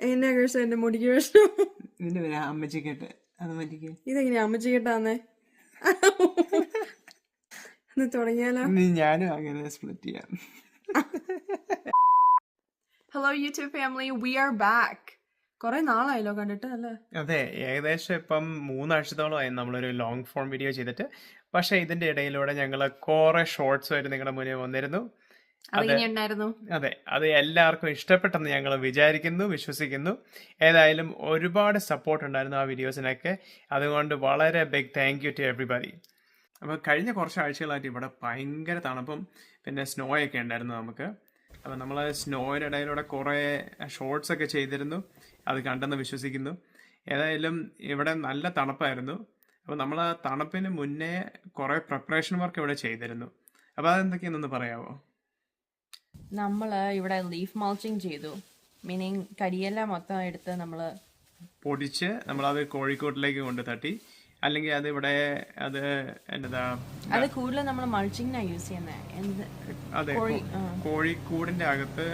എന്നെ കഴിച്ച എന്റെ മുടിക്ക് വിഷം. ഇതിന്റെ പേര് അമ്മച്ചിക്കെട്ട്. അത് പറ്റിക്ക്. ഇതെങ്ങനെയാ അമ്മച്ചിക്കെട്ടാന്നേ? ഒന്ന് തുടങ്ങിയാലോ? ഞാനും അങ്ങനെ സ്പ്ലിറ്റ് ചെയ്യാം. Hello YouTube family, we are back. കുറെ നാളായല്ലോ കണ്ടിട്ട് അല്ലേ? അതെ, ഏകദേശം ഇപ്പം 3 ആഴ്ചത്തോളമായി നമ്മളൊരു ലോങ് ഫോം വീഡിയോ ചെയ്തിട്ട്. പക്ഷെ ഇതിന്റെ ഇടയിലൂടെ ഞങ്ങൾ കുറെ ഷോർട്സ് ആയിട്ട് നിങ്ങളുടെ മുന്നിൽ വന്നിരുന്നു. അതെങ്ങനെയുണ്ടായിരുന്നു? അതെ, അത് എല്ലാവർക്കും ഇഷ്ടപ്പെട്ടെന്ന് ഞങ്ങൾ വിചാരിക്കുന്നു, വിശ്വസിക്കുന്നു. ഏതായാലും ഒരുപാട് സപ്പോർട്ട് ഉണ്ടായിരുന്നു ആ വീഡിയോസിനൊക്കെ. അതുകൊണ്ട് വളരെ big thank you to everybody. അപ്പോൾ കഴിഞ്ഞ കുറച്ച് ആഴ്ചകളായിട്ട് ഇവിടെ ഭയങ്കര തണുപ്പും പിന്നെ സ്നോ ഒക്കെ ഉണ്ടായിരുന്നു നമുക്ക്. അപ്പോൾ നമ്മൾ സ്നോയുടെ ഇടയിലൂടെ കുറേ ഷോർട്സ് ഒക്കെ ചെയ്തിരുന്നു. അത് കണ്ടെന്ന് വിശ്വസിക്കുന്നു. ഏതായാലും ഇവിടെ നല്ല തണുപ്പായിരുന്നു. അപ്പോൾ നമ്മൾ ആ തണുപ്പിന് മുന്നേ കുറേ പ്രിപ്പറേഷൻ വർക്ക് ഇവിടെ ചെയ്തിരുന്നു. അപ്പോൾ അതെന്തൊക്കെയാണെന്ന് പറയാമോ? നമ്മൾ ഇവിടെ ലീഫ് മൾച്ചിങ് ചെയ്തു. മീനിങ് കരിയെല്ലാം മൊത്തം എടുത്ത് നമ്മൾ പൊടിച്ച് നമ്മളത് കോഴിക്കോട്ടിലേക്ക് കൊണ്ട് തട്ടി. അല്ലെങ്കിൽ അത് ഇവിടെ അത് എന്നതാ, അത് കൂടുതൽ നമ്മൾ മൾച്ചിങ്ങിനാണ് യൂസ് ചെയ്യുന്നത്. അതെ, കോഴിക്കൂടിന്റെ അകത്ത്.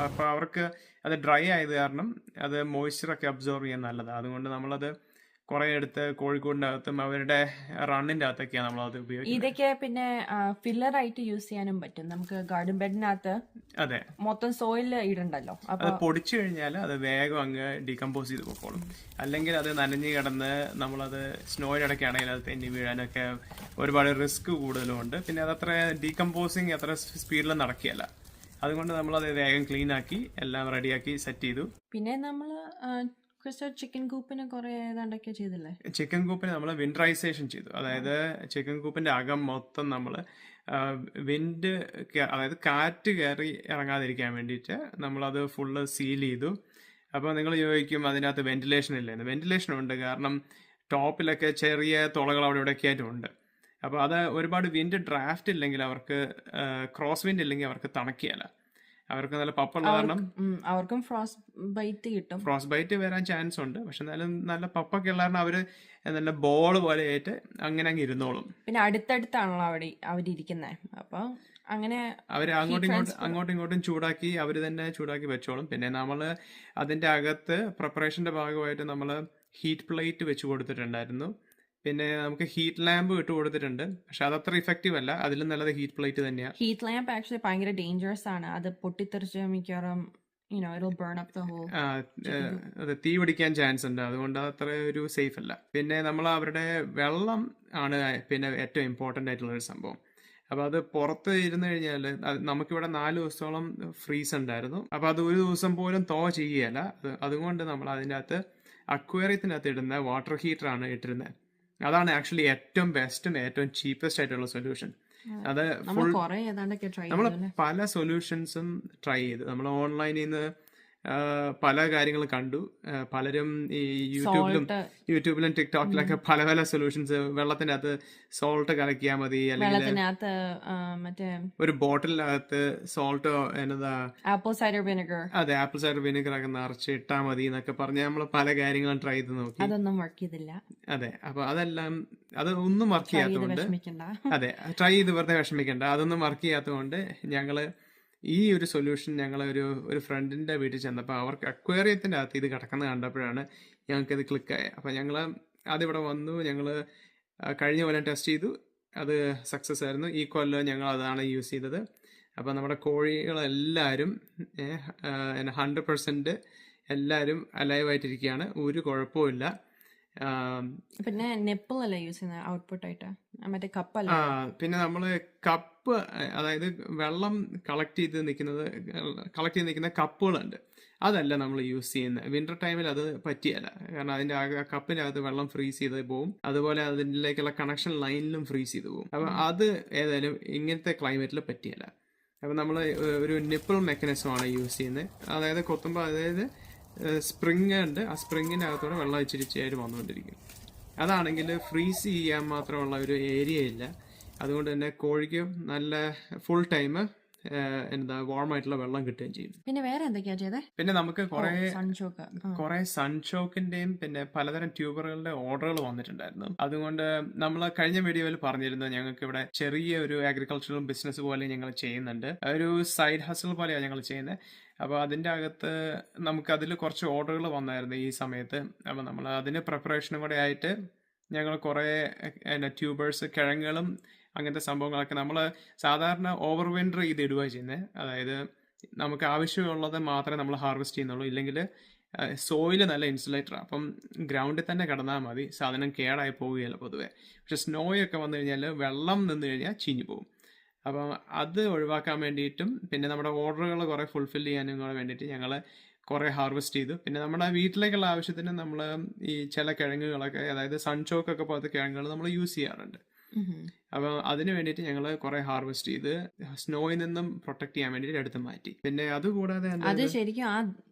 അപ്പൊ അവർക്ക് അത് ഡ്രൈ ആയത് കാരണം അത് മോയ്സ്ചറൊക്കെ അബ്സോർവ് ചെയ്യാൻ നല്ലതാണ്. അതുകൊണ്ട് നമ്മളത് കുറെ എടുത്ത് കോഴിക്കൂടിന്റെ അകത്തും അവരുടെ റണ്ണിന്റെ അകത്തൊക്കെയാണ് നമ്മളത് ഉപയോഗിക്കുന്നത്. ഇതൊക്കെ പിന്നെ ഫില്ലർ ആയിട്ട് യൂസ് ചെയ്യാനും പറ്റും. നമുക്ക് ഗാർഡൻ ബെഡിനകത്ത് അതെ, മൊത്തം സോയിൽ ഇടണ്ടല്ലോ. അത് പൊടിച്ചു കഴിഞ്ഞാൽ അത് വേഗം അങ്ങ് ഡീകമ്പോസ് ചെയ്ത് പോയിക്കോളും. അല്ലെങ്കിൽ അത് നനഞ്ഞു കിടന്ന് നമ്മളത് സ്നോയിലിടയ്ക്കാണെങ്കിൽ അത് തെന്നി വീഴാനൊക്കെ ഒരുപാട് റിസ്ക് കൂടുതലുണ്ട്. പിന്നെ അതത്ര ഡീകമ്പോസിങ് അത്ര സ്പീഡിൽ നടക്കുകയല്ല. അതുകൊണ്ട് നമ്മളത് വേഗം ക്ലീൻ ആക്കി എല്ലാം റെഡിയാക്കി സെറ്റ് ചെയ്തു. പിന്നെ നമ്മൾ ചിക്കൻ കൂപ്പിന് കുറെ ഏതാണ്ടൊക്കെ ചെയ്തില്ലേ? ചിക്കൻ കൂപ്പിന് നമ്മൾ വിൻഡറൈസേഷൻ ചെയ്തു. അതായത് ചിക്കൻ കൂപ്പിന്റെ അകം മൊത്തം നമ്മൾ വിൻഡ്, അതായത് കാറ്റ് കയറി ഇറങ്ങാതിരിക്കാൻ വേണ്ടിയിട്ട് നമ്മളത് ഫുള്ള് സീൽ ചെയ്തു. അപ്പോൾ നിങ്ങൾ ചോദിക്കും അതിനകത്ത് വെന്റിലേഷൻ ഇല്ലെന്ന്. വെന്റിലേഷൻ ഉണ്ട്, കാരണം ടോപ്പിലൊക്കെ ചെറിയ തുളകൾ അവിടെ ഇവിടെയൊക്കെ ആയിട്ടുണ്ട്. അപ്പോൾ അത് ഒരുപാട് വിൻഡ് ഡ്രാഫ്റ്റ് ഇല്ലെങ്കിൽ അവർക്ക്, ക്രോസ് വിൻഡ് ഇല്ലെങ്കിൽ അവർക്ക് തണുക്കുകയല്ല. അവർക്ക് നല്ല പപ്പുള്ള കാരണം അവർക്കും ഫ്രോസ്റ്റ് ബൈറ്റ് കിട്ടും. ഫ്രോസ്റ്റ് ബൈറ്റ് വരാൻ ചാൻസ് ഉണ്ട്. പക്ഷെ എന്നാലും നല്ല പപ്പൊക്കെ ഉള്ള കാരണം അവര് നല്ല ബോൾ പോലെ ആയിട്ട് അങ്ങനെ അങ്ങ് ഇരുന്നോളും. പിന്നെ അടുത്തടുത്താണല്ലോ അവരിയ്ക്കുന്നത്. അപ്പൊ അങ്ങനെ അവര് അങ്ങോട്ടും ഇങ്ങോട്ടും ചൂടാക്കി അവര് തന്നെ ചൂടാക്കി വെച്ചോളും. പിന്നെ നമ്മള് അതിന്റെ അകത്ത് പ്രിപ്പറേഷന്റെ ഭാഗമായിട്ട് നമ്മള് ഹീറ്റ് പ്ലേറ്റ് വെച്ച് കൊടുത്തിട്ടുണ്ടായിരുന്നു. പിന്നെ നമുക്ക് ഹീറ്റ് ലാമ്പ് ഇട്ട് കൊടുത്തിട്ടുണ്ട്. പക്ഷെ അതത്ര ഇഫക്റ്റീവ് അല്ല. അതിലും നല്ലത് ഹീറ്റ് പ്ലേറ്റ് തന്നെയാണ്. ഹീറ്റ് ലാമ്പ് ആക്ച്വലി ഭയങ്കര ഡേഞ്ചറസ് ആണ്. അത് പൊട്ടിത്തെറിച്ച് മിക്കവാറും അതെ, തീ പിടിക്കാൻ ചാൻസ് ഉണ്ട്. അതുകൊണ്ട് അത്ര ഒരു സേഫ് അല്ല. പിന്നെ നമ്മൾ അവരുടെ വെള്ളം ആണ് പിന്നെ ഏറ്റവും ഇമ്പോർട്ടൻ്റ് ആയിട്ടുള്ള ഒരു സംഭവം. അപ്പോൾ അത് പുറത്ത് ഇരുന്ന് കഴിഞ്ഞാൽ നമുക്കിവിടെ 4 ദിവസത്തോളം ഫ്രീസ് ഉണ്ടായിരുന്നു. അപ്പോൾ അത് ഒരു ദിവസം പോലും ചെയ്യുകയല്ല. അതുകൊണ്ട് നമ്മൾ അതിൻ്റെ അകത്ത് അക്വേറിയത്തിനകത്ത് ഇടുന്ന വാട്ടർ ഹീറ്ററാണ് ഇട്ടിരുന്നത്. അതാണ് ആക്ച്വലി ഏറ്റവും ബെസ്റ്റും ഏറ്റവും ചീപ്പസ്റ്റ് ആയിട്ടുള്ള സൊല്യൂഷൻ. അത് നമ്മൾ പല സൊല്യൂഷൻസും ട്രൈ ചെയ്തു. നമ്മൾ ഓൺലൈനിൽ നിന്ന് പല കാര്യങ്ങളും കണ്ടു. പലരും ഈ യൂട്യൂബിലും ടിക്ടോക്കിലൊക്കെ പല പല സൊല്യൂഷൻസ്. വെള്ളത്തിന്റെ അകത്ത് സോൾട്ട് കലക്കിയാൽ മതി, അല്ലെങ്കിൽ ഒരു ബോട്ടിലിനകത്ത് സോൾട്ടോ എന്നതാ ആപ്പിൾ സൈഡർ വിനെഗർ, അതെ, ആപ്പിൾ സൈഡർ വിനെഗർ ഒക്കെ നിറച്ച് ഇട്ടാൽ മതി എന്നൊക്കെ പറഞ്ഞ് നമ്മൾ പല കാര്യങ്ങളും ട്രൈ ചെയ്ത് നോക്കി. അതൊന്നും വർക്ക് ചെയ്തില്ല. അതെ, അപ്പൊ അതൊന്നും വർക്ക് ചെയ്യാത്തതുകൊണ്ട്, അതെ, ട്രൈ ചെയ്ത് വെറുതെ വിഷമിക്കണ്ട. അതൊന്നും വർക്ക് ചെയ്യാത്തതുകൊണ്ട് ഞങ്ങള് ഈ ഒരു സൊല്യൂഷൻ ഞങ്ങൾ ഒരു ഫ്രണ്ടിന്റെ വീട്ടിൽ ചെന്നപ്പോൾ അവർക്ക് അക്വേറിയത്തിന്റെ അകത്ത് ഇത് കിടക്കുന്നത് കണ്ടപ്പോഴാണ് ഞങ്ങൾക്കിത് ക്ലിക്കായത്. അപ്പം ഞങ്ങൾ അതിവിടെ വന്നു. ഞങ്ങൾ കഴിഞ്ഞ കൊല്ലം ടെസ്റ്റ് ചെയ്തു, അത് സക്സസ് ആയിരുന്നു. ഈ കൊല്ലം ഞങ്ങൾ അതാണ് യൂസ് ചെയ്തത്. അപ്പം നമ്മുടെ കോഴികളെല്ലാവരും 100% എല്ലാവരും അലൈവായിട്ടിരിക്കുകയാണ്. ഒരു കുഴപ്പമില്ല. പിന്നെ നെപ്പിൾ അല്ല യൂസ് ചെയ്യുന്നത് ഔട്ട്പുട്ട് ആയിട്ട്, മറ്റേ കപ്പല്ല. പിന്നെ നമ്മള് കപ്പ്, അതായത് വെള്ളം കളക്ട് ചെയ്ത് നിൽക്കുന്ന കപ്പുകളുണ്ട്, അതല്ല നമ്മൾ യൂസ് ചെയ്യുന്നത്. വിന്റർ ടൈമിൽ അത് പറ്റിയല്ല, കാരണം അതിന്റെ കപ്പിനകത്ത് വെള്ളം ഫ്രീസ് ചെയ്ത് പോകും. അതുപോലെ അതിലേക്കുള്ള കണക്ഷൻ ലൈനിലും ഫ്രീസ് ചെയ്ത് പോകും. അപ്പൊ അത് ഏതായാലും ഇങ്ങനത്തെ ക്ലൈമറ്റിൽ പറ്റിയല്ല. അപ്പൊ നമ്മൾ ഒരു നിപ്പിൾ മെക്കാനിസമാണ് യൂസ് ചെയ്യുന്നത്. അതായത് കൊത്തുമ്പോൾ, അതായത് സ്പ്രിങ് ഉണ്ട്, ആ സ്പ്രിങ്ങിൻ്റെ അകത്തോടെ വെള്ളം ഇച്ചിരിച്ചായിട്ട് വന്നുകൊണ്ടിരിക്കും. അതാണെങ്കിൽ ഫ്രീസ് ചെയ്യാൻ മാത്രമുള്ള ഒരു ഏരിയ ഇല്ല. അതുകൊണ്ട് തന്നെ കോഴിക്ക് നല്ല ഫുൾ ടൈം വാം ആയിട്ടുള്ള വെള്ളം കിട്ടുകയും ചെയ്യും. പിന്നെ വേറെ എന്തൊക്കെയാ ചെയ്തേ? പിന്നെ നമുക്ക് കുറെ സൺഷോക്കിന്റെയും പിന്നെ പലതരം ട്യൂബറുകളുടെ ഓർഡറുകൾ വന്നിട്ടുണ്ടായിരുന്നു. അതുകൊണ്ട് നമ്മൾ കഴിഞ്ഞ വീഡിയോയിൽ പറഞ്ഞിരുന്നു, ഞങ്ങൾക്ക് ഇവിടെ ചെറിയ ഒരു അഗ്രികൾച്ചറൽ ബിസിനസ് പോലെ ഞങ്ങൾ ചെയ്യുന്നുണ്ട്. ഒരു സൈഡ് ഹസൽ പോലെയാണ് ഞങ്ങൾ ചെയ്യുന്നത്. അപ്പോൾ അതിൻ്റെ അകത്ത് നമുക്കതിൽ കുറച്ച് ഓർഡറുകൾ വന്നായിരുന്നു ഈ സമയത്ത്. അപ്പോൾ നമ്മൾ അതിന് പ്രിപ്പറേഷനും കൂടെ ആയിട്ട് ഞങ്ങൾ കുറേ ട്യൂബേഴ്സ്, കിഴങ്ങുകളും അങ്ങനത്തെ സംഭവങ്ങളൊക്കെ നമ്മൾ സാധാരണ ഓവർ വിൻ്റർ ഇടുക ചെയ്യുന്നത്. അതായത് നമുക്ക് ആവശ്യമുള്ളത് മാത്രമേ നമ്മൾ ഹാർവെസ്റ്റ് ചെയ്യുന്നുള്ളൂ. ഇല്ലെങ്കിൽ സോയില് നല്ല ഇൻസുലേറ്ററാണ്, അപ്പം ഗ്രൗണ്ടിൽ തന്നെ കിടന്നാൽ മതി, സാധനം കേടായി പോവുകയില്ല പൊതുവേ. പക്ഷെ സ്നോയൊക്കെ വന്നു കഴിഞ്ഞാൽ വെള്ളം നിന്ന് കഴിഞ്ഞാൽ ചീഞ്ഞു പോകും. അപ്പം അത് ഒഴിവാക്കാൻ വേണ്ടിയിട്ടും പിന്നെ നമ്മുടെ ഓർഡറുകൾ കുറേ ഫുൾഫിൽ ചെയ്യാനും കൂടെ വേണ്ടിയിട്ട് ഞങ്ങൾ കുറേ ഹാർവെസ്റ്റ് ചെയ്തു. പിന്നെ നമ്മുടെ വീട്ടിലേക്കുള്ള ആവശ്യത്തിന് നമ്മൾ ഈ ചില കിഴങ്ങുകളൊക്കെ, അതായത് സൺചോക്കൊക്കെ പോലത്തെ കിഴങ്ങുകൾ നമ്മൾ യൂസ് ചെയ്യാറുണ്ട്. അപ്പം അതിന് വേണ്ടിയിട്ട് ഞങ്ങൾ കുറെ ഹാർവെസ്റ്റ് ചെയ്ത് സ്നോയിൽ നിന്നും പ്രൊട്ടക്ട് ചെയ്യാൻ വേണ്ടിയിട്ട് എടുത്ത് മാറ്റി. പിന്നെ അതുകൂടാതെ അത് ശരിക്കും ആ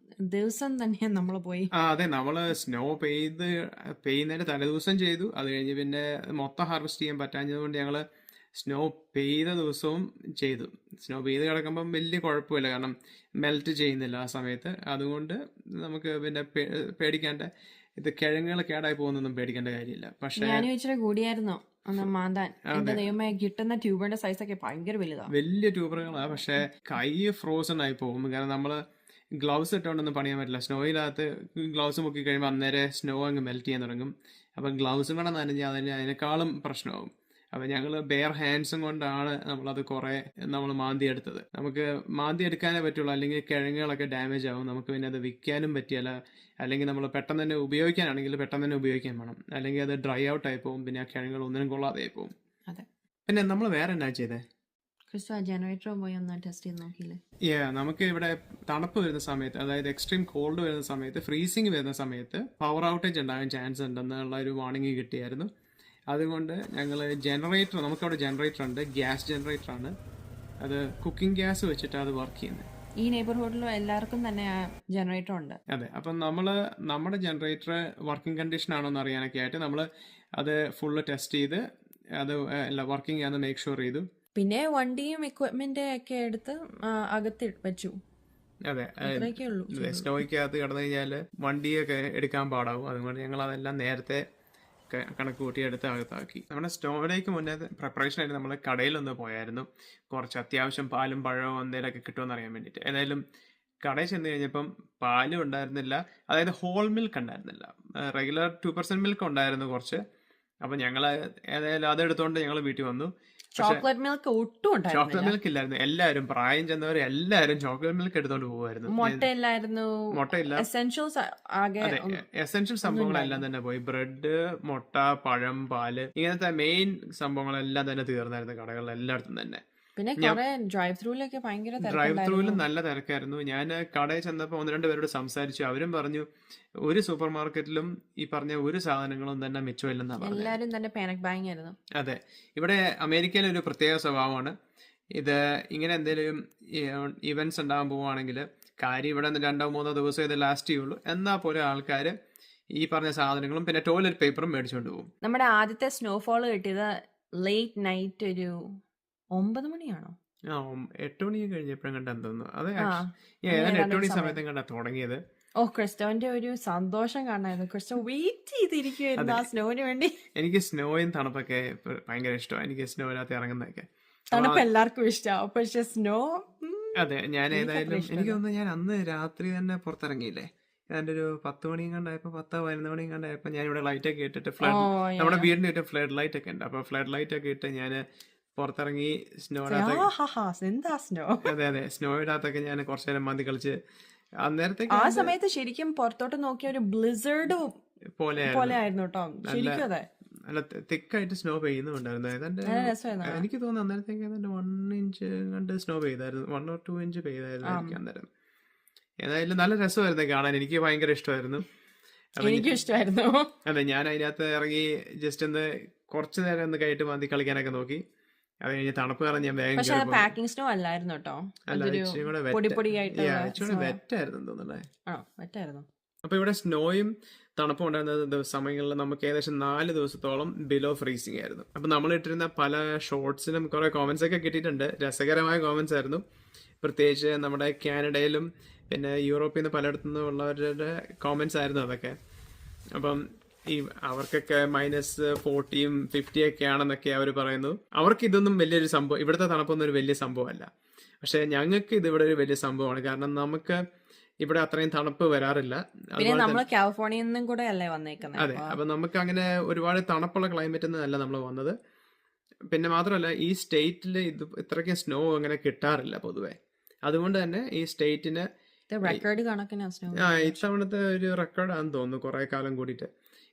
ദിവസം തന്നെ നമ്മൾ പോയി അതെ, നമ്മള് സ്നോ പെയ്യുന്നതിന്റെ തലേദിവസം ചെയ്തു. അത് കഴിഞ്ഞ് പിന്നെ മൊത്തം ഹാർവെസ്റ്റ് ചെയ്യാൻ പറ്റാഞ്ഞത് കൊണ്ട് ഞങ്ങള് സ്നോ പെയ്ത ദിവസവും ചെയ്തു. സ്നോ പെയ്ത് കിടക്കുമ്പം വലിയ കുഴപ്പമില്ല, കാരണം മെൽറ്റ് ചെയ്യുന്നില്ല ആ സമയത്ത്. അതുകൊണ്ട് നമുക്ക് പിന്നെ പേടിക്കേണ്ട, ഇത് കിഴങ്ങുകൾ കേടായി പോകുന്നൊന്നും പേടിക്കേണ്ട കാര്യമില്ല. പക്ഷെ ഞാനും ഇച്ചിരി കൂടിയായിരുന്നോ അന്ന് മാന്താൻ. എന്റെ ദൈവമേ, കിട്ടുന്ന ട്യൂബറിന്റെ സൈസ് ഒക്കെ ഭയങ്കര വലുതാണ്, വലിയ ട്യൂബറുകളാണ്. പക്ഷെ കൈ ഫ്രോസൺ ആയി പോകും, കാരണം നമ്മള് ഗ്ലൗസ് ഇട്ടുകൊണ്ടൊന്നും പണിയാൻ പറ്റില്ല. സ്നോയിനകത്ത് ഗ്ലൗസ് മുക്കി കഴിയുമ്പോൾ അന്നേരം സ്നോ അങ്ങ് മെൽറ്റ് ചെയ്യാൻ തുടങ്ങും. അപ്പം ഗ്ലൗസും കൂടെ നനഞ്ഞാൽ അതിനേക്കാളും പ്രശ്നമാകും. അപ്പം ഞങ്ങൾ ബെയർ ഹാൻഡ്സും കൊണ്ടാണ് നമ്മളത് കുറേ മാന്തി എടുത്തത്. നമുക്ക് മാന്തി എടുക്കാനേ പറ്റുള്ളൂ, അല്ലെങ്കിൽ കിഴങ്ങുകളൊക്കെ ഡാമേജ് ആവും. നമുക്ക് പിന്നെ അത് വിൽക്കാനും പറ്റിയല്ല. അല്ലെങ്കിൽ നമ്മൾ പെട്ടെന്ന് തന്നെ ഉപയോഗിക്കാനാണെങ്കിൽ പെട്ടെന്ന് തന്നെ ഉപയോഗിക്കാൻ വേണം, അല്ലെങ്കിൽ അത് ഡ്രൈ ഔട്ട് ആയി പോകും, പിന്നെ ആ കിഴങ്ങുകൾ ഒന്നിനും കൊള്ളാതെ ആയി പോകും. പിന്നെ നമ്മൾ വേറെ എന്നാ ചെയ്തേ? ജനറേറ്റർ പോയി ഒന്ന് ടെസ്റ്റ് ചെയ്ത് നോക്കിയില്ലേ? നമുക്ക് ഇവിടെ തണുപ്പ് വരുന്ന സമയത്ത്, അതായത് എക്സ്ട്രീം കോൾഡ് വരുന്ന സമയത്ത്, ഫ്രീസിങ് വരുന്ന സമയത്ത് പവർ ഔട്ടേജ് ഉണ്ടാകാൻ ചാൻസ് ഉണ്ടെന്നുള്ള ഒരു വാർണിംഗ് കിട്ടിയായിരുന്നു. അതുകൊണ്ട് ഞങ്ങൾ ജനറേറ്റർ, നമുക്കവിടെ ജനറേറ്റർ ഉണ്ട്, ഗ്യാസ് ജനറേറ്ററാണ്. അത് കുക്കിംഗ് ഗ്യാസ് വെച്ചിട്ട് അത് വർക്ക് ചെയ്യുന്നത്. ഈ നെയ്ബർഹുഡിലും എല്ലാവർക്കും തന്നെ ജനറേറ്റർ ഉണ്ട്. അതെ, അപ്പം നമ്മുടെ ജനറേറ്റർ വർക്കിംഗ് കണ്ടീഷൻ ആണോ എന്ന് അറിയാനൊക്കെ ആയിട്ട് നമ്മൾ അത് ഫുള്ള് ടെസ്റ്റ് ചെയ്ത് അത് വർക്കിംഗ് ആണെന്ന് മേക്ക് ഷുവർ ചെയ്തു. പിന്നെ വണ്ടിയും എക്വിപ്മെന്റ് ഒക്കെ എടുത്ത് അകത്ത് വെച്ചു. അതെ, സ്നോയ്ക്കകത്ത് കിടന്നു കഴിഞ്ഞാൽ വണ്ടിയൊക്കെ എടുക്കാൻ പാടാവും. അതുകൊണ്ട് ഞങ്ങൾ അതെല്ലാം നേരത്തെ കണക്ക് കൂട്ടിയെടുത്ത് അകത്താക്കി. നമ്മുടെ സ്നോയിലേക്ക് മുന്നേ പ്രിപ്പറേഷൻ ആയിട്ട് നമ്മൾ കടയിലൊന്ന് പോയായിരുന്നു, കുറച്ച് അത്യാവശ്യം പാലും പഴവും എന്തെങ്കിലുമൊക്കെ കിട്ടുമെന്ന് അറിയാൻ വേണ്ടിയിട്ട്. ഏതായാലും കടയിൽ ചെന്ന് കഴിഞ്ഞപ്പം പാലും ഉണ്ടായിരുന്നില്ല, അതായത് ഹോൾ മിൽക്ക് ഉണ്ടായിരുന്നില്ല. റെഗുലർ 2% മിൽക്ക് ഉണ്ടായിരുന്നു കുറച്ച്. അപ്പം ഞങ്ങൾ ഏതായാലും അതെടുത്തോണ്ട് ഞങ്ങൾ വീട്ടിൽ വന്നു. ചോക്ലേറ്റ് മിൽക്ക് ഒട്ടും ഉണ്ടായിരുന്നില്ല. ചോക്ലേറ്റ് മിൽക്ക് ഇല്ലായിരുന്നു. എല്ലാവരും പ്രായം ചെന്നവർ എല്ലാവരും ചോക്ലേറ്റ് മിൽക്ക് എടുത്തോണ്ട് പോകുമായിരുന്നു. മുട്ടയില്ല, എസെൻഷ്യൽ സംഭവങ്ങളെല്ലാം തന്നെ പോയി. ബ്രെഡ്, മുട്ട, പഴം, പാല്, ഇങ്ങനത്തെ മെയിൻ സംഭവങ്ങളെല്ലാം തന്നെ തീർന്നായിരുന്നു കടകളിൽ എല്ലായിടത്തും തന്നെ. പിന്നെ ഡ്രൈവ് ത്രൂവിലും നല്ല തിരക്കായിരുന്നു. ഞാൻ കടയിൽ ചെന്നപ്പോൾ 1-2 പേരോട് സംസാരിച്ചു. അവരും പറഞ്ഞു ഒരു സൂപ്പർ മാർക്കറ്റിലും ഈ പറഞ്ഞ ഒരു സാധനങ്ങളും തന്നെ മിച്ചമില്ലെന്നാണ് പറഞ്ഞത്. അതെ, ഇവിടെ അമേരിക്കയിലെ ഒരു പ്രത്യേക സ്വഭാവമാണ് ഇത്. ഇങ്ങനെ എന്തെങ്കിലും ഇവന്റ്സ് ഉണ്ടാകാൻ പോവുകയാണെങ്കിൽ കാര്യം ഇവിടെ 2-3 ദിവസം ഇത് ലാസ്റ്റ് ചെയ്യുള്ളൂ, എന്നാൽ പോലെ ആൾക്കാർ ഈ പറഞ്ഞ സാധനങ്ങളും പിന്നെ ടോയ്ലറ്റ് പേപ്പറും മേടിച്ചുകൊണ്ട് പോകും. നമ്മുടെ ആദ്യത്തെ സ്നോഫോൾ കിട്ടിയത് ലേറ്റ് നൈറ്റ്, ഒരു 9 മണിയാണോ 8 മണി കഴിഞ്ഞപ്പോഴും കണ്ടെന്ന് തോന്നുന്നു. അതെ, 8 മണി സമയത്തും കണ്ടാ തുടങ്ങിയത്. ക്രിസ്റ്റോന്റെ ഒരു സന്തോഷം കാണായിരുന്നു. ക്രിസ്റ്റോ വെയിറ്റ് ചെയ്തിരിക്കുവായിരുന്നു ആ സ്നോവിന് വേണ്ടി. എനിക്ക് സ്നോയും തണുപ്പൊക്കെ ഭയങ്കര ഇഷ്ടമാണ്. എനിക്ക് സ്നോയിനകത്ത് ഇറങ്ങുന്നതൊക്കെ തണുപ്പ് എല്ലാവർക്കും ഇഷ്ടമാവും, പക്ഷെ സ്നോ അതെ. ഞാൻ ഏതായാലും എനിക്ക് തോന്നുന്നു ഞാൻ അന്ന് രാത്രി തന്നെ പുറത്തിറങ്ങിയില്ലേ, അതിന്റെ ഒരു 10 മണിയും കണ്ടായപ്പോ 10-11 മണിയും കണ്ടായപ്പോ ഞാൻ ഇവിടെ ലൈറ്റ് ഒക്കെ ഇട്ടിട്ട് നമ്മുടെ വീടിന്റെ ചുറ്റും ഫ്ലഡ് ലൈറ്റ് ഒക്കെ ഉണ്ട്. അപ്പൊ ഫ്ലഡ് ലൈറ്റ് ഒക്കെ ഇട്ട് ഞാൻ പുറത്തിറങ്ങി അതെ സ്നോയുടെ അകത്തൊക്കെ ഞാൻ കുറച്ചു നേരം മന്തി കളിച്ച്. അന്നേരത്തേക്ക് ആ സമയത്ത് ശരിക്കും പുറത്തോട്ട് നോക്കിയ ഒരു ബ്ലിസേർഡ് പോലെ ആയിരുന്നു കേട്ടോ. ശരിക്കും അതെ, നല്ല തിക്കായിട്ട് സ്നോ പെയ്യുന്നുണ്ടായിരുന്നു. എനിക്ക് തോന്നുന്നു അന്നേരത്തേക്ക് 1 ഇഞ്ച് കണ്ട് സ്നോ പെയ്തായിരുന്നു, 1 or 2 ഇഞ്ച് പെയ്തായിരുന്നു എനിക്ക് അന്നേരം. ഏതായാലും നല്ല രസമായിരുന്നു കാണാൻ, എനിക്ക് ഭയങ്കര ഇഷ്ടമായിരുന്നു. അതെ, ഞാൻ അതിനകത്ത് ഇറങ്ങി ജസ്റ്റ് ഒന്ന് കുറച്ചു നേരം ഒന്ന് കയറ്റി മന്തി കളിക്കാനൊക്കെ നോക്കി. അത് കഴിഞ്ഞ് തണുപ്പ് കാരണം ഞാൻ വേഗം വെറ്റായിരുന്നു തോന്നുന്നല്ലേ. അപ്പൊ ഇവിടെ സ്നോയും തണുപ്പും ഉണ്ടായിരുന്ന സമയങ്ങളിൽ നമുക്ക് ഏകദേശം 4 ദിവസത്തോളം ബിലോ ഫ്രീസിങ് ആയിരുന്നു. അപ്പൊ നമ്മൾ ഇട്ടിരുന്ന പല ഷോർട്സിനും കുറെ കോമന്റ്സ് ഒക്കെ കിട്ടിയിട്ടുണ്ട്. രസകരമായ കോമന്റ്സ് ആയിരുന്നു, പ്രത്യേകിച്ച് നമ്മുടെ കാനഡയിലും പിന്നെ യൂറോപ്പിൽ നിന്ന് പലയിടത്തു നിന്നുള്ളവരുടെ കോമന്റ്സ് ആയിരുന്നു അതൊക്കെ. അപ്പം അവർക്കൊക്കെ -40, 50 ഒക്കെ ആണെന്നൊക്കെ അവർ പറയുന്നു. അവർക്ക് ഇതൊന്നും വലിയൊരു സംഭവം, ഇവിടുത്തെ തണുപ്പൊന്നും ഒരു വലിയ സംഭവമല്ല. പക്ഷെ ഞങ്ങൾക്ക് ഇത് ഇവിടെ ഒരു വലിയ സംഭവമാണ്. കാരണം നമുക്ക് ഇവിടെ അത്രയും തണുപ്പ് വരാറില്ല. പിന്നെ അതുപോലെ തന്നെ നമ്മള് കാലിഫോർണിയയിൽ നിന്നും കൂടെ അല്ലേ വന്നേക്കുന്നത്. അതെ, അപ്പൊ നമുക്ക് അങ്ങനെ ഒരുപാട് തണുപ്പുള്ള ക്ലൈമറ്റ് ഒന്നും അല്ല നമ്മൾ വന്നത്. പിന്നെ മാത്രമല്ല ഈ സ്റ്റേറ്റിൽ ഇത് ഇത്രയ്ക്കും സ്നോ അങ്ങനെ കിട്ടാറില്ല പൊതുവെ. അതുകൊണ്ട് തന്നെ ഈ സ്റ്റേറ്റിന് റെക്കോർഡ് കണക്കിന് സ്നോ ഇത്തവണത്തെ ഒരു റെക്കോർഡാണെന്ന് തോന്നുന്നു കുറെ കാലം കൂടിയിട്ട്.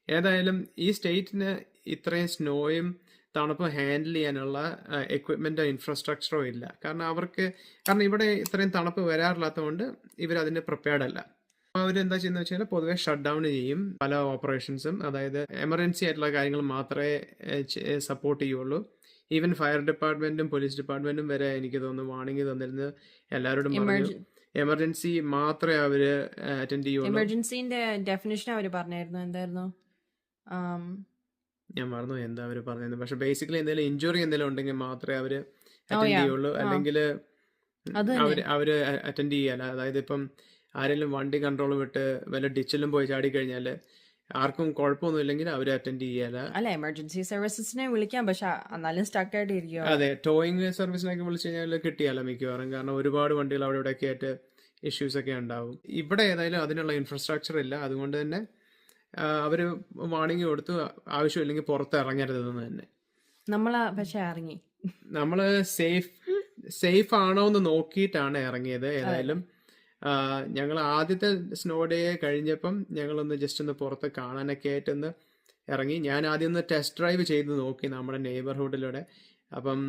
ഏതായാലും ഈ സ്റ്റേറ്റിന് ഇത്രയും സ്നോയും തണുപ്പും ഹാൻഡിൽ ചെയ്യാനുള്ള എക്വിപ്മെന്റോ ഇൻഫ്രാസ്ട്രക്ചറോ ഇല്ല. കാരണം ഇവിടെ ഇത്രയും തണുപ്പ് വരാറില്ലാത്തതുകൊണ്ട് ഇവരതിന് പ്രിപ്പയർഡ് അല്ല. അവരെന്താ ചെയ്യുന്നത് വെച്ചാൽ പൊതുവെ ഷട്ട് ഡൗൺ ചെയ്യും പല ഓപ്പറേഷൻസും. അതായത് എമർജൻസി ആയിട്ടുള്ള കാര്യങ്ങൾ മാത്രമേ സപ്പോർട്ട് ചെയ്യുള്ളൂ. ഈവൻ ഫയർ ഡിപ്പാർട്ട്മെന്റും പോലീസ് ഡിപ്പാർട്ട്മെന്റും വരെ എനിക്ക് തോന്നുന്നു വാർണിംഗ് തന്നിരുന്നത് എല്ലാവരോടും പറഞ്ഞു എമർജൻസി മാത്രമേ അവര് അറ്റൻഡ് ചെയ്യുള്ളൂ. എമർജൻസിന്റെ ഡെഫിനിഷൻ അവര് പറഞ്ഞായിരുന്നു. എന്തായിരുന്നു? ഞാൻ മറന്നു എന്താ അവര് പറഞ്ഞത്. പക്ഷെ ബേസിക്കലി എന്തെങ്കിലും ഇഞ്ചുറി എന്തെങ്കിലും ഉണ്ടെങ്കിൽ മാത്രമേ അവര് അറ്റൻഡ് ചെയ്യുള്ളൂ. അല്ലെങ്കിൽ അവര് അറ്റൻഡ് ചെയ്യല. അതായത് ഇപ്പം ആരെങ്കിലും വണ്ടി കൺട്രോൾ വിട്ട് വല്ല ഡിച്ചിലും പോയി ചാടി കഴിഞ്ഞാൽ ആർക്കും കുഴപ്പമൊന്നും ഇല്ലെങ്കിൽ അവര് അറ്റൻഡ് ചെയ്യല. അല്ല, എമർജൻസി സർവീസസിനെ വിളിക്കാം, പക്ഷെ എന്നാലും സ്റ്റക്ക് ആയിട്ട് ഇരിക്കും. അതെ, ടോയിങ് സർവീസിനൊക്കെ വിളിച്ചു കഴിഞ്ഞാൽ കിട്ടിയാലോ മിക്കവാറും. കാരണം ഒരുപാട് വണ്ടികൾ അവിടെ ഇവിടെയൊക്കെ ആയിട്ട് ഇഷ്യൂസ് ഒക്കെ ഉണ്ടാവും. ഇവിടെ ഏതായാലും അതിനുള്ള ഇൻഫ്രാസ്ട്രക്ചർ ഇല്ല. അതുകൊണ്ട് തന്നെ അവര് വാർണിംഗ് കൊടുത്തു ആവശ്യമില്ലെങ്കിൽ പുറത്ത് ഇറങ്ങരുതെന്ന് തന്നെ. പക്ഷെ ഇറങ്ങി. നമ്മള് സേഫ് ആണോ എന്ന് നോക്കിയിട്ടാണ് ഇറങ്ങിയത്. ഏതായാലും ഞങ്ങൾ ആദ്യത്തെ സ്നോ ഡേ കഴിഞ്ഞപ്പം ഞങ്ങളൊന്ന് ജസ്റ്റ് ഒന്ന് പുറത്ത് കാണാനൊക്കെ ആയിട്ടൊന്ന് ഇറങ്ങി. ഞാൻ ആദ്യം ഒന്ന് ടെസ്റ്റ് ഡ്രൈവ് ചെയ്ത് നോക്കി നമ്മുടെ നെയ്ബർഹുഡിലൂടെ. അപ്പം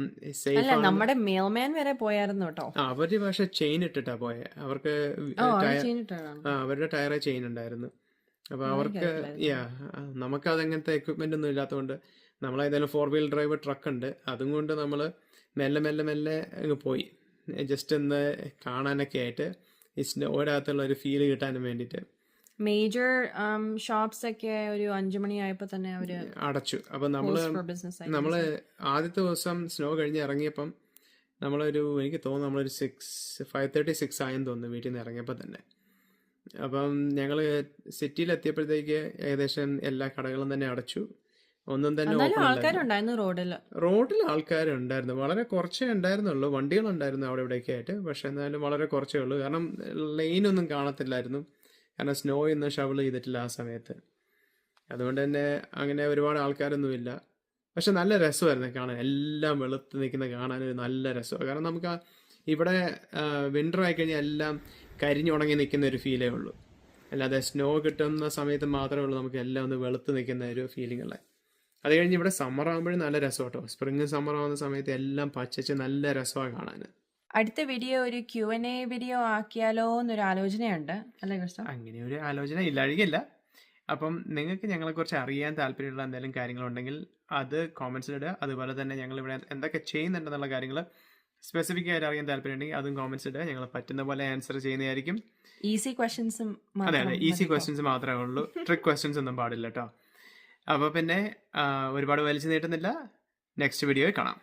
സേഫ് നമ്മുടെ മെയിൽമാൻ വരെ പോയായിരുന്നു കേട്ടോ. അവര് പക്ഷെ ചെയിൻ ഇട്ടിട്ടാ പോയെ. അവർക്ക് അവരുടെ ടയറെ ചെയിൻ ഉണ്ടായിരുന്നു. അപ്പൊ അവർക്ക് നമുക്ക് അതങ്ങനത്തെ എക്വിപ്മെന്റ് ഒന്നും ഇല്ലാത്തതുകൊണ്ട് നമ്മളേതായാലും 4-wheel ഡ്രൈവ് ട്രക്ക് ഉണ്ട്. അതും കൊണ്ട് നമ്മള് മെല്ലെ മെല്ലെ മെല്ലെ അങ്ങ് പോയി ജസ്റ്റ് ഒന്ന് കാണാനൊക്കെ ആയിട്ട് ഈ സ്നോയുടെ ഒരു ഫീല് കിട്ടാനും വേണ്ടിട്ട്. മേജർ ഷോപ്സ് ഒക്കെ ഒരു 5 മണിയായപ്പോ തന്നെ അവര് അടച്ചു. അപ്പൊ നമ്മള് ആദ്യത്തെ ദിവസം സ്നോ കഴിഞ്ഞ് ഇറങ്ങിയപ്പം എനിക്ക് തോന്നുന്നു നമ്മളൊരു 5:36 ആയെന്ന് തോന്നുന്നു വീട്ടിൽ നിന്ന് ഇറങ്ങിയപ്പോ തന്നെ. അപ്പം ഞങ്ങള് സിറ്റിയിൽ എത്തിയപ്പോഴത്തേക്ക് ഏകദേശം എല്ലാ കടകളും തന്നെ അടച്ചു. ഒന്നും തന്നെ റോഡിൽ ആൾക്കാരുണ്ടായിരുന്നു. വളരെ കുറച്ചേ ഉണ്ടായിരുന്നുള്ളൂ. വണ്ടികളുണ്ടായിരുന്നു അവിടെ ഇവിടെയൊക്കെ ആയിട്ട്. പക്ഷെ എന്നാലും വളരെ കുറച്ചേ ഉള്ളൂ. കാരണം ലൈനൊന്നും കാണത്തില്ലായിരുന്നു. കാരണം സ്നോ ഒന്നും ഷവൽ ചെയ്തിട്ടില്ല ആ സമയത്ത്. അതുകൊണ്ട് തന്നെ അങ്ങനെ ഒരുപാട് ആൾക്കാരൊന്നുമില്ല. പക്ഷെ നല്ല രസമായിരുന്നു കാണാൻ. എല്ലാം വെളുത്ത് നിൽക്കുന്ന കാണാൻ നല്ല രസമാണ്. കാരണം നമുക്ക് ഇവിടെ വിൻ്റർ ആയിക്കഴിഞ്ഞാൽ എല്ലാം കരിഞ്ഞുണങ്ങി നിൽക്കുന്ന ഒരു ഫീലേ ഉള്ളൂ. അല്ലാതെ സ്നോ കിട്ടുന്ന സമയത്ത് മാത്രമേ ഉള്ളൂ നമുക്ക് എല്ലാം ഒന്ന് വെളുത്ത് നിൽക്കുന്ന ഒരു ഫീലിംഗ് ഉള്ളത്. അത് കഴിഞ്ഞ് ഇവിടെ സമ്മർ ആകുമ്പോഴും നല്ല രസം കേട്ടോ. സ്പ്രിങ് സമ്മർ ആവുന്ന സമയത്ത് എല്ലാം പച്ചച്ച് നല്ല രസമാണ് കാണാൻ. അടുത്ത വീഡിയോ ഒരു Q&A വീഡിയോ ആക്കിയാലോ എന്നൊരു ആലോചനയുണ്ട് അല്ലേ കൃഷ്ണ? അങ്ങനെ ഒരു ആലോചന ഇല്ലാഴികയില്ല. അപ്പം നിങ്ങൾക്ക് ഞങ്ങളെക്കുറിച്ച് അറിയാൻ താല്പര്യമുള്ള എന്തെങ്കിലും കാര്യങ്ങളുണ്ടെങ്കിൽ അത് കോമെന്റ്സിൽ ഇടുക. അതുപോലെ തന്നെ ഞങ്ങൾ ഇവിടെ എന്തൊക്കെ ചെയ്യുന്നുണ്ടെന്നുള്ള കാര്യങ്ങൾ സ്പെസിഫിക് ആയിട്ട് അറിയാൻ താല്പര്യമുണ്ടെങ്കിൽ അതും കോമെന്റ്സ് ഇടുക. ഞങ്ങൾ പറ്റുന്ന പോലെ ആൻസർ ചെയ്യുന്നതായിരിക്കും. ഈസി ക്വസ്റ്റ്യൻസും അതെ ഈസി ക്വസ്റ്റ്യൻസ് മാത്രമേ ഉള്ളൂ. ട്രിക്ക് ക്വസ്റ്റ്യൻസ് ഒന്നും പാടില്ല കേട്ടോ. അപ്പോൾ പിന്നെ ഒരുപാട് വലിച്ചു നീട്ടുന്നില്ല. നെക്സ്റ്റ് വീഡിയോയിൽ കാണാം.